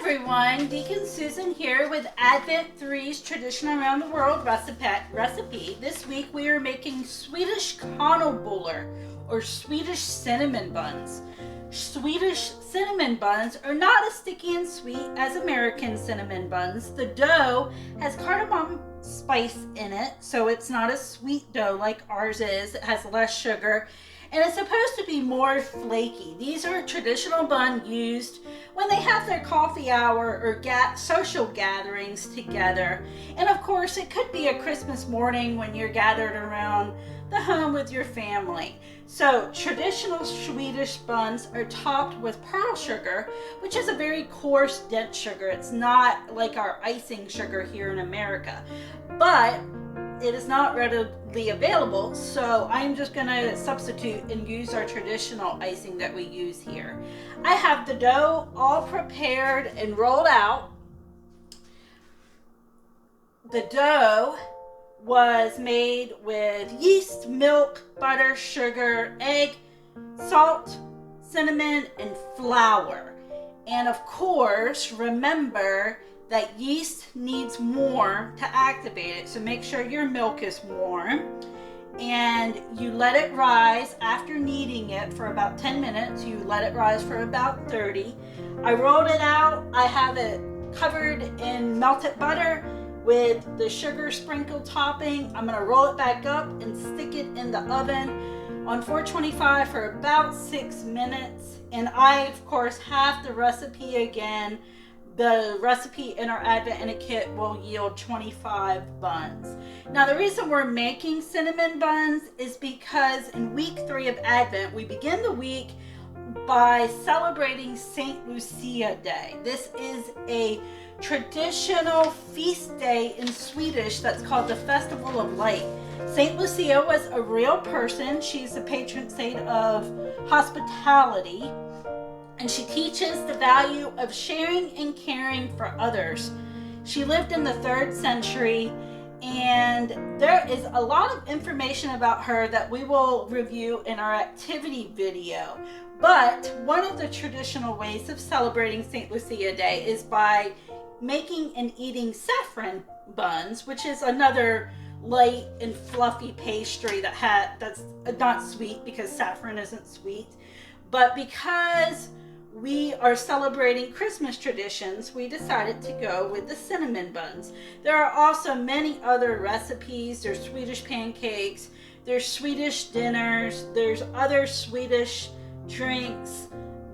everyone, Deacon Susan here with Advent 3's Tradition Around the World recipe. This week we are making Swedish Kanelbullar, or Swedish cinnamon buns. Swedish cinnamon buns are not as sticky and sweet as American cinnamon buns. The dough has cardamom spice in it, so it's not a sweet dough like ours is. It has less sugar, and it's supposed to be more flaky. These are a traditional bun used when they have their coffee hour or social gatherings together. And of course, it could be a Christmas morning when you're gathered around the home with your family. So traditional Swedish buns are topped with pearl sugar, which is a very coarse, dense sugar. It's not like our icing sugar here in America, but it is not readily available, so I'm just going to substitute and use our traditional icing that we use here. I have the dough all prepared and rolled out. The dough was made with yeast, milk, butter, sugar, egg, salt, cinnamon, and flour. And of course, remember that yeast needs warm to activate it, so make sure your milk is warm. And you let it rise after kneading it for about 10 minutes. You let it rise for about 30. I rolled it out. I have it covered in melted butter with the sugar sprinkle topping. I'm going to roll it back up and stick it in the oven on 425 for about 6 minutes. And I, of course, have the recipe again. The recipe in our Advent in a kit will yield 25 buns. Now, the reason we're making cinnamon buns is because in week 3 of Advent, we begin the week by celebrating St. Lucia Day. This is a traditional feast day in Swedish that's called the Festival of Light. St. Lucia was a real person. She's the patron saint of hospitality, and she teaches the value of sharing and caring for others. She lived in the 3rd century, and there is a lot of information about her that we will review in our activity video. But one of the traditional ways of celebrating St. Lucia Day is by making and eating saffron buns, which is another light and fluffy pastry that's not sweet, because saffron isn't sweet. But because we are celebrating Christmas traditions, we decided to go with the cinnamon buns. There are also many other recipes. There's Swedish pancakes, there's Swedish dinners, there's other Swedish drinks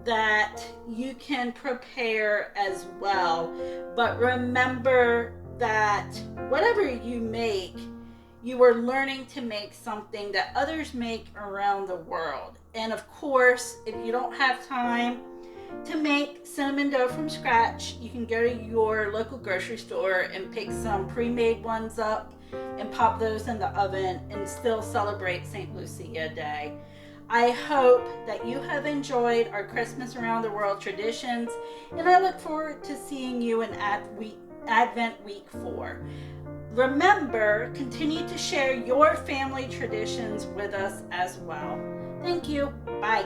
that you can prepare as well. But remember that whatever you make, you are learning to make something that others make around the world. And of course, if you don't have time to make cinnamon dough from scratch, you can go to your local grocery store and pick some pre-made ones up and pop those in the oven and still celebrate St. Lucia Day. I hope that you have enjoyed our Christmas Around the World traditions, and I look forward to seeing you in Advent Week 4. Remember, continue to share your family traditions with us as well. Thank you. Bye.